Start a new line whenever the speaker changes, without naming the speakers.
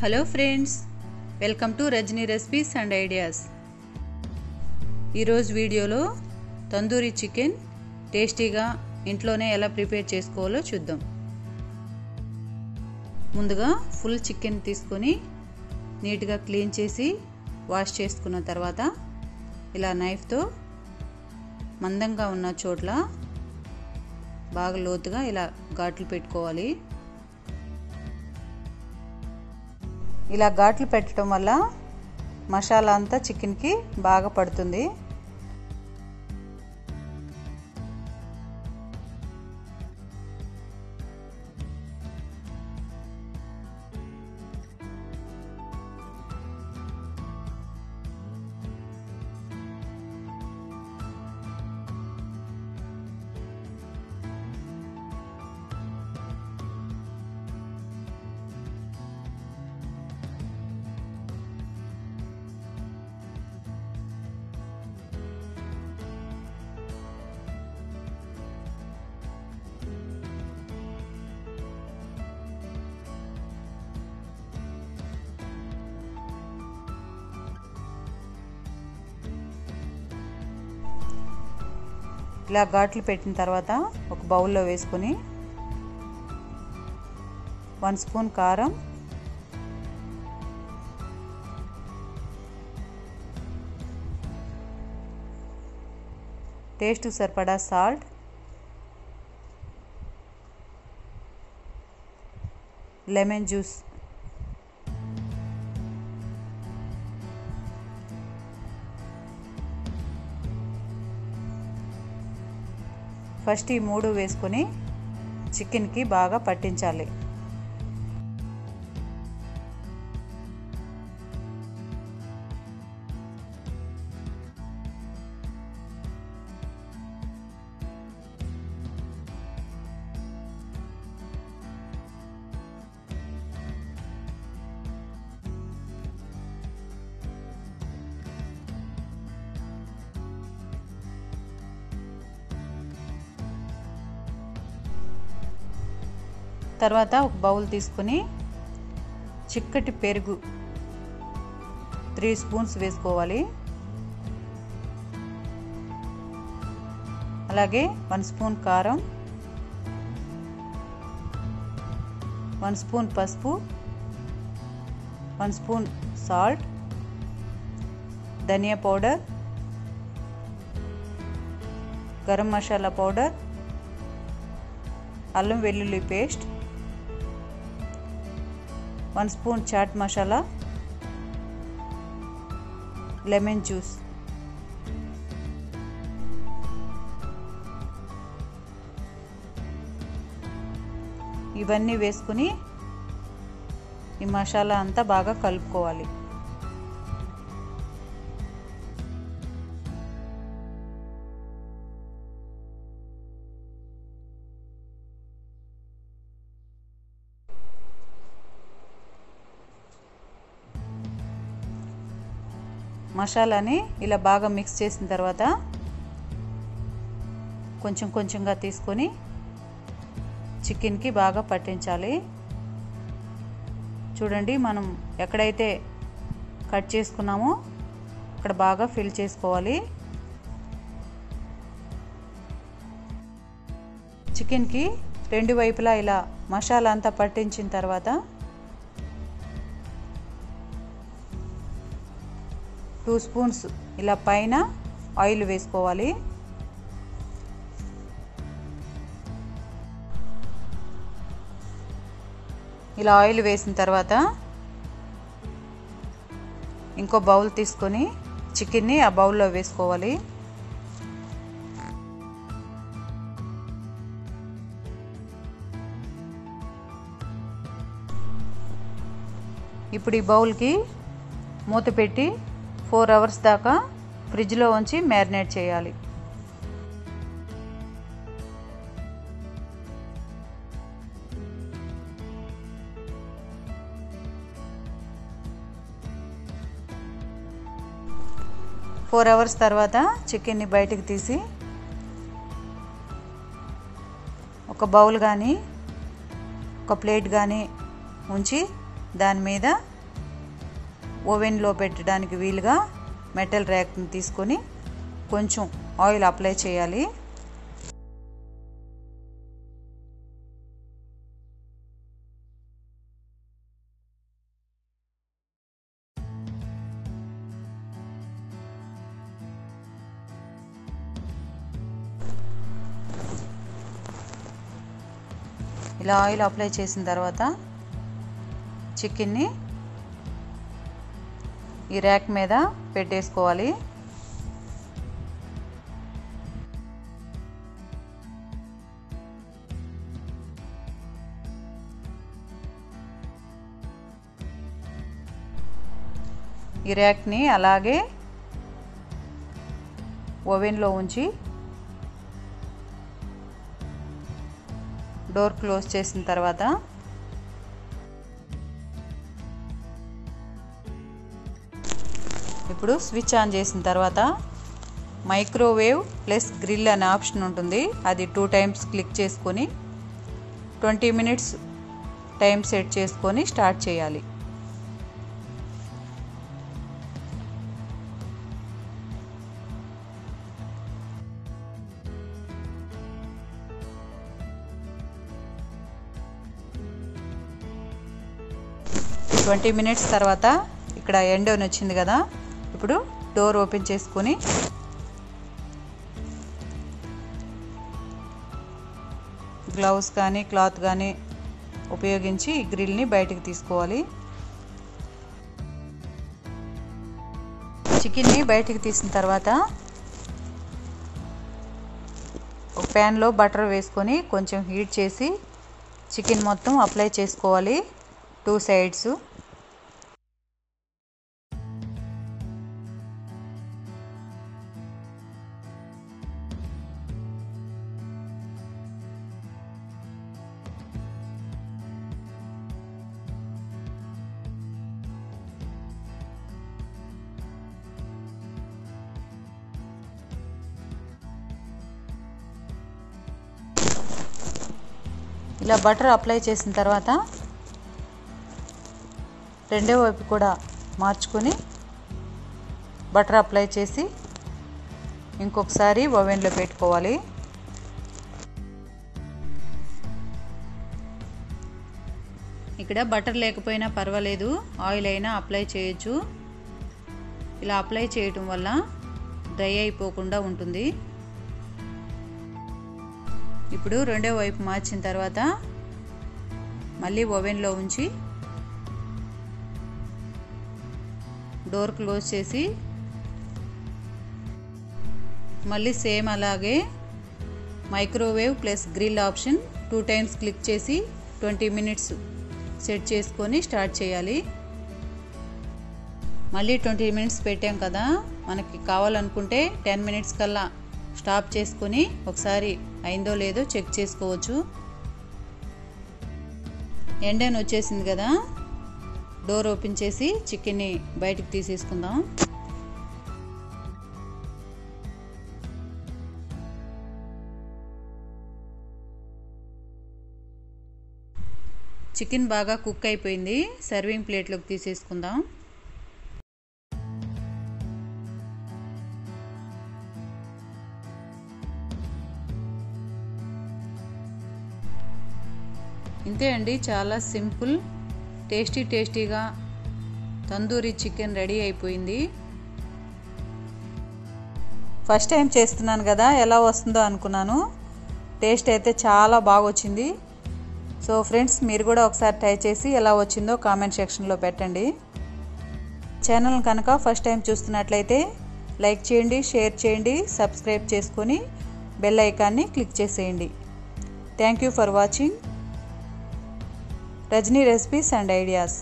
Hello friends, welcome to Rajani recipes and ideas. ఈరోజు వీడియోలో tandoori chicken టేస్టీగా ఇంట్లోనే ఎలా ప్రిపేర్ చేసుకోవాలో చూద్దాం. ముందుగా ఫుల్ చికెన్ తీసుకొని నీట్గా క్లీన్ చేసి వాష్ చేసుకున్న తర్వాత ఇలా నైఫ్తో మందంగా ఉన్న చోట్ల బాగా లోతుగా ఇలా ఘాట్లు పెట్టుకోవాలి. ఇలా ఘాట్లు పెట్టడం వల్ల మసాలా అంతా చికెన్కి బాగా పడుతుంది. ఇలా ఘాట్లు పెట్టిన తర్వాత ఒక బౌల్లో వేసుకొని 1 స్పూన్ కారం, టేస్ట్ సరిపడా సాల్ట్, లెమన్ జ్యూస్, ఫస్ట్ ఈ 3 వేసుకొని చికెన్కి బాగా పట్టించాలి. తర్వాత ఒక బౌల్ తీసుకొని చిక్కటి పెరుగు 3 స్పూన్స్ వేసుకోవాలి. అలాగే 1 స్పూన్ కారం, 1 స్పూన్ పసుపు, 1 స్పూన్ సాల్ట్, ధనియా పౌడర్, గరం మసాలా పౌడర్, అల్లం వెల్లుల్లి paste, 1 spoon chaat masala, lemon juice. ఇవన్నీ వేసుకుని ఈ మసాలా అంతా బాగా కలుపుకోవాలి. మసాలాని ఇలా బాగా మిక్స్ చేసిన తర్వాత కొంచెం కొంచెంగా తీసుకొని చికెన్కి బాగా పట్టించాలి. చూడండి, మనం ఎక్కడైతే కట్ చేసుకున్నామో అక్కడ బాగా ఫిల్ చేసుకోవాలి. చికెన్కి 2 వైపులా ఇలా మసాలా అంతా పట్టించిన తర్వాత 2 స్పూన్స్ ఇలా పైన ఆయిల్ వేసుకోవాలి. ఇలా ఆయిల్ వేసిన తర్వాత ఇంకో బౌల్ తీసుకొని చికెన్ని ఆ బౌల్లో వేసుకోవాలి. ఇప్పుడు ఈ బౌల్కి మూత పెట్టి 4 అవర్స్ దాకా ఫ్రిడ్జ్లో ఉంచి మ్యారినేట్ చేయాలి. ఫోర్ అవర్స్ తర్వాత చికెన్ని బయటికి తీసి ఒక బౌల్ కానీ ఒక ప్లేట్ కానీ ఉంచి దాని మీద ఓవెన్లో పెట్టడానికి వీలుగా మెటల్ ర్యాక్ని తీసుకొని కొంచెం ఆయిల్ అప్లై చేయాలి. ఇలా ఆయిల్ అప్లై చేసిన తర్వాత చికెన్ని ఈ ర్యాక్ మీద పెట్టేసుకోవాలి. ఈ ర్యాక్ని అలాగే ఓవెన్లో ఉంచి డోర్ క్లోజ్ చేసిన తర్వాత ఇప్పుడు స్విచ్ ఆన్ చేసిన తర్వాత మైక్రోవేవ్ ప్లస్ గ్రిల్ అనే ఆప్షన్ ఉంటుంది. అది 2 టైమ్స్ క్లిక్ చేసుకొని 20 మినిట్స్ టైం సెట్ చేసుకొని స్టార్ట్ చేయాలి. ట్వంటీ మినిట్స్ తర్వాత ఇక్కడ ఎండ్ అని వచ్చింది కదా, ఇప్పుడు డోర్ ఓపెన్ చేసుకొని గ్లౌస్ కానీ క్లాత్ కానీ ఉపయోగించి ఈ గ్రిల్ని బయటికి తీసుకోవాలి. చికెన్ని బయటికి తీసిన తర్వాత ఒక ప్యాన్లో బటర్ వేసుకొని కొంచెం హీట్ చేసి చికెన్ మొత్తం అప్లై చేసుకోవాలి 2 సైడ్స్. ఇలా బటర్ అప్లై చేసిన తర్వాత రెండో వైపు కూడా మార్చుకొని బటర్ అప్లై చేసి ఇంకొకసారి ఓవెన్లో పెట్టుకోవాలి. ఇక్కడ బటర్ లేకపోయినా పర్వాలేదు, ఆయిల్ అయినా అప్లై చేయొచ్చు. ఇలా అప్లై చేయటం వల్ల డ్రై అయిపోకుండా ఉంటుంది. ఇప్పుడు రెండో వైపు మార్చిన తర్వాత మళ్ళీ ఓవెన్లో ఉంచి డోర్ క్లోజ్ చేసి మళ్ళీ సేమ్ అలాగే microwave plus grill option 2 times click చేసి 20 మినిట్స్ సెట్ చేసుకొని స్టార్ట్ చేయాలి. మళ్ళీ 20 మినిట్స్ పెట్టాం కదా, మనకి కావాలనుకుంటే 10 మినిట్స్ కల్లా స్టాప్ చేసుకొని ఒకసారి అయిందో లేదో చెక్ చేసుకోవచ్చు. ఎండ్ అని వచ్చేసింది కదా, డోర్ ఓపెన్ చేసి చికెన్ని బయటికి తీసేసుకుందాం. చికెన్ బాగా కుక్ అయిపోయింది, సర్వింగ్ ప్లేట్లోకి తీసేసుకుందాం. ఇంతే అండి, చాలా సింపుల్ టేస్టీగా తందూరి చికెన్ రెడీ అయిపోయింది. ఫస్ట్ టైం చేస్తున్నాను కదా, ఎలా వస్తుందో అనుకున్నాను. టేస్ట్ అయితే చాలా బాగా వచ్చింది. సో ఫ్రెండ్స్, మీరు కూడా ఒకసారి ట్రై చేసి ఎలా వచ్చిందో కామెంట్ సెక్షన్లో పెట్టండి. ఛానల్ కనుక ఫస్ట్ టైం చూస్తున్నట్లయితే లైక్ చేయండి, షేర్ చేయండి, సబ్స్క్రైబ్ చేసుకొని బెల్ ఐకాన్ని క్లిక్ చేసేయండి. Thank you for watching Rajani recipes and ideas.